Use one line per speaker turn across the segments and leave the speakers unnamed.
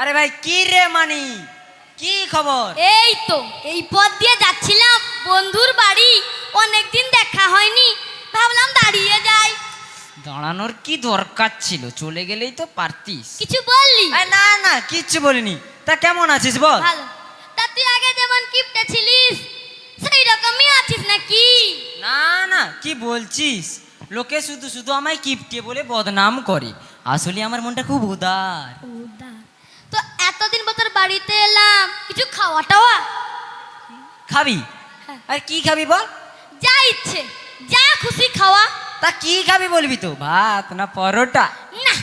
আরে ভাই কি রে মানি, কি খবর?
এই তো এই পথ দিয়ে যাচ্ছিলাম বন্ধুর বাড়ি, অনেকদিন দেখা হয়নি, ভাবলাম দাঁড়িয়ে যাই।
দাঁড়ানোর কি দরকার ছিল, চলে গেলেই তো পারতিস।
কিছু বললি?
না না কিচ্ছু বলিনি। তা কেমন আছিস বল?
ভালো। তা তুই আগে যেমন কিপটে ছিলিস সেই রকমই আছিস নাকি?
না না কি বলছিস, লোকে শুধু শুধু আমায় কিপটে বলে বদনাম করে, আসলে আমার মনটা খুব উদার।
তো এতদিন পর তোর বাড়িতে এলাম, কিছু খাওয়া টাওয়া?
খাবি?
হ্যাঁ।
আর কি খাবি বল?
যা ইচ্ছে যা খুশি খাওয়া।
তা কি খাবি বলবি তো, ভাত না পরোটা?
না,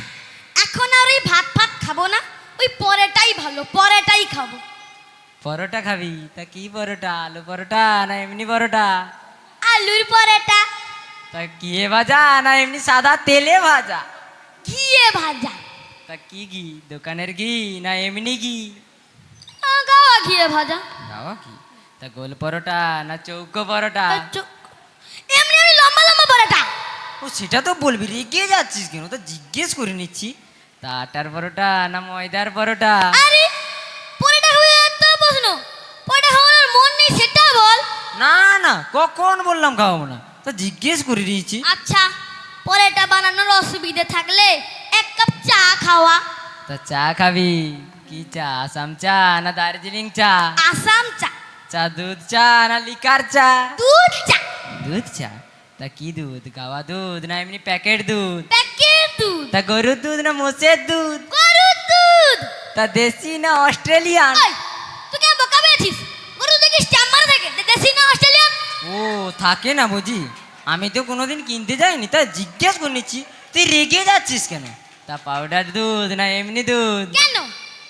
এখন আর ওই ভাত ফাত খাবো না, ওই পরেটাই ভালো, পরেটাই খাবো।
পরোটা খাবি? তা কি পরোটা, আলু পরোটা না এমনি পরোটা?
আলুর পরোটা।
তা ঘিয়ে ভাজা না এমনি সাদা তেলে ভাজা?
ঘিয়ে ভাজা।
তা কি ঘি, দোকানের ঘি না এমনি ঘি?
গাওয়া ঘিয়ে ভাজা।
গাওয়া ঘি? তা গোল পরোটা না চৌকো পরোটা?
এমনি এমনি লম্বা লম্বা পরোটা।
ও সেটা তো বলবি, রেগে যাচ্ছিস কেন, তো জিজ্ঞেস করে নিচ্ছি। তা আটার পরোটা না ময়দার পরোটা?
আরে পরোটা হয়ে তো প্রশ্ন, পরোটা খাওয়ার মন নেই সেটা বল।
না না কখন বললাম খাওয়াবো না, তো জিজ্ঞেস করে নিয়েছি।
আচ্ছা, পরোটা বানানোর অসুবিধে থাকলে এক কাপ চা খাওয়া।
তা চা খাবি? কি চা, আসাম চা না দার্জিলিং চা?
আসাম চা।
চা দুধ চা না লিকার চা?
দুধ চা।
দুধ চা? তা কি দুধ, গাওয়া দুধ না এমনি প্যাকেট দুধ?
প্যাকেট দুধ।
তা গরুর দুধ না মোষের দুধ?
গরুর দুধ।
তা দেশি না অস্ট্রেলিয়ান?
ওই তুই কেন বোকা পেয়েছিস? গরু দেখিস চাম্বার থাকে, দেশি না অস্ট্রেলিয়ান?
ও থাকে না বুঝি, আমি তো কোনোদিন কিনতে যাইনি, তা জিজ্ঞেস করে নিচ্ছি। তুই রেগে যাচ্ছিস কেন? তা পাউডার দুধ না এমনি দুধ?
কেন,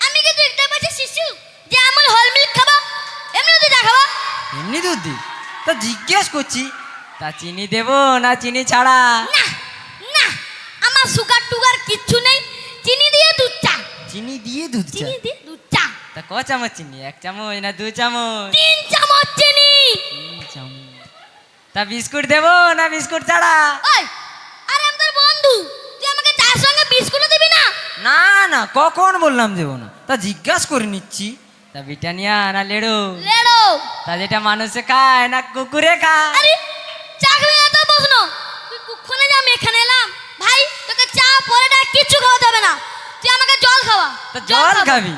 আমি কি দেখতে পাচ্ছি শিশু যে আমার হল মিল্ক খাবো? এমনি দুধ দেখাবো?
এমনি দুধ দি? তা জিজ্ঞেস করছি। তা চিনি দেবো না চিনি ছাড়া?
না না, আমার সুগার টুগার কিচ্ছু নেই, চিনি দিয়ে দুধ চা।
চিনি দিয়ে দুধ চা?
চিনি দিয়ে দুধ চা।
তা ক চামচ চিনি, এক চামচ না দু চামচ?
3 চামচ চিনি।
3 চামচ। তা বিস্কুট দেবো না বিস্কুট ছাড়া?
ওই আরে আমি তোর বন্ধু, তুই আমাকে চায়ের সঙ্গে বিস্কুটও দিবি না?
না না কখন বললাম দেবো না, তা জিজ্ঞাস করে নিচ্ছি। তা ব্রিটানিয়া না লেড়ো?
লেড়ো।
তা যেটা মানুষে খায় না কুকুরে খায়?
আরে চা খাবি না তো প্রশ্ন, তুই কুক্ষণে যে আমি এখানে এলাম, ভাই তোকে চা পরোটা কিচ্ছু খাওয়াতে হবে না, তুই আমাকে জল খাওয়া।
তা জল
খাবো।
খাবি?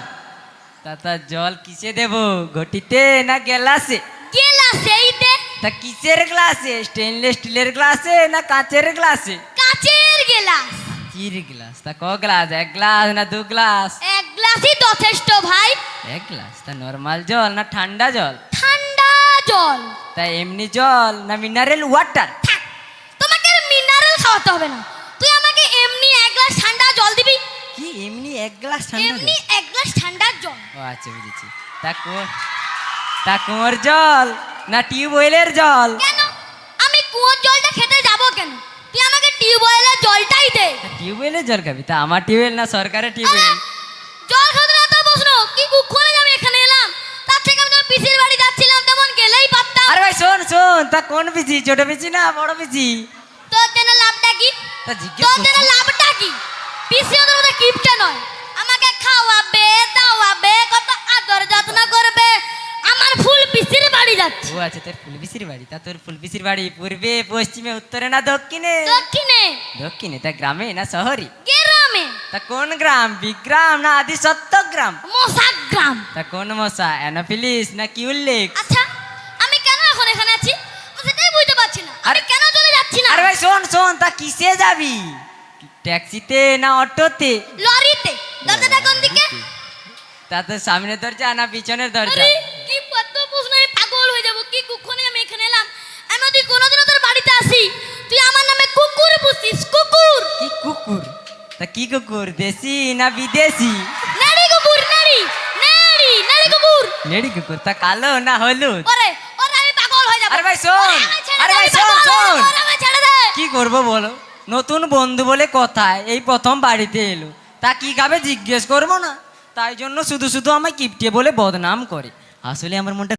তা জল কিসে দেবো, ঘটিতে না গ্লাসে?
গেলাসে এইতে।
তা কিসের গ্লাসে, স্টেনলেস স্টিলের গ্লাসে না কাঁচের গ্লাসে?
কাচের গেলাস।
চির গ্লাস? তা ক গ্লাস, এক গ্লাস না দু গ্লাস?
এক গ্লাসই যথেষ্ট ভাই।
এক গ্লাস? তা নর্মাল জল না ঠান্ডা জল?
ঠান্ডা জল।
তা এমনি জল না মিনারেল ওয়াটার?
থাক, তোমাকে আর মিনারেল খাওয়াতে হবে না, তুই আমাকে এমনি এক গ্লাস ঠান্ডা জল দিবি।
কি এমনি এক গ্লাস ঠান্ডা
এমনি
জল?
এক গ্লাস ঠান্ডা জল।
ও আচ্ছা বুঝেছি। তা কুয়োর জল না টিউবওয়েলের জল?
কেন, আমি কুয়োর জলটা খেতে যাব কেন? তুই আমাকে টিউবওয়েলের জলটাই দে।
তা টিউবওয়েলের জল খাবি? তা আমার টিউবওয়েল না সরকারের টিউবওয়েল?
জল খাতে না তো প্রশ্ন, কি কুক্ষণে আমি এখানে এলাম, তার থেকে আমি তোর পিসির বাড়ি যাচ্ছিলাম, তেমন গেলেই পারতাম।
আরে ভাই শোন শোন, তা কোন পিসি, ছোট পিসি না বড় পিসি?
তোর জন্য লাভটা কি?
তা জিজ্ঞেস
তোর জন্য
করছি।
লাভটা কি? পিসি ওদের মতো কিপটা নয়, আমাকে খাওয়াবে দাওয়াবে, কত আদর যত্ন করবে। আমার ফুল পিসির বাড়ি যাচ্ছে।
ও আচ্ছা তোর ফুল পিসির বাড়ি। তা তোর ফুল পিসির বাড়ি পূর্বে পশ্চিমে উত্তরে না দক্ষিণে?
দক্ষিণে।
দক্ষিণে? তা গ্রামে না শহরে?
গ্রামে।
তা কোন গ্রাম, বিগ্রাম না আদি সত্যগ্রাম?
মশাগ্রাম।
তা কোন মশা, অ্যানোফিলিস না কিউলেক্স?
আচ্ছা, আমি কেন এখন এখানে আছি ও সেটাই বুঝতে পারছি না, আমি কেন চলে যাচ্ছি না?
আরে ভাই শোন শোন, তা কিসে যাবি, ট্যাক্সিতে না অটোতে?
লরিতে। দরজাটা কোন দিকে?
তা তোর সামনের দরজা না পিছনের দরজা?
আরে কি কত প্রশ্ন, আমি পাগল হয়ে যাব। কি কুক্ষণে আমি এখানে এলাম, আমি যদি কোনোদিনও তোর বাড়িতে আসি, তুই আমার নামে কুকুর পুষিস, কুকুর।
কি কুকুর? তা কি কুকুর, দেশি না বিদেশি?
নাড়ি কুকুর, নাড়ি নাড়ি নাড়ি কুকুর।
নেড়ি কুকুর? তা কালো না হলুদ?
ওরে ওরে আমি পাগল হয়ে যাব।
আরে ভাই শোন, আরে ভাই শোন শোন,
ছেড়ে দে।
কি করবো বলো, নতুন বন্ধু বলে কথায় এই প্রথম বাড়িতে এলো, তা কি খাবে জিজ্ঞেস করবো না? তাই জন্য শুধু শুধু আমায় কিপটে বলে বদনাম করে, আসলে আমার মনটা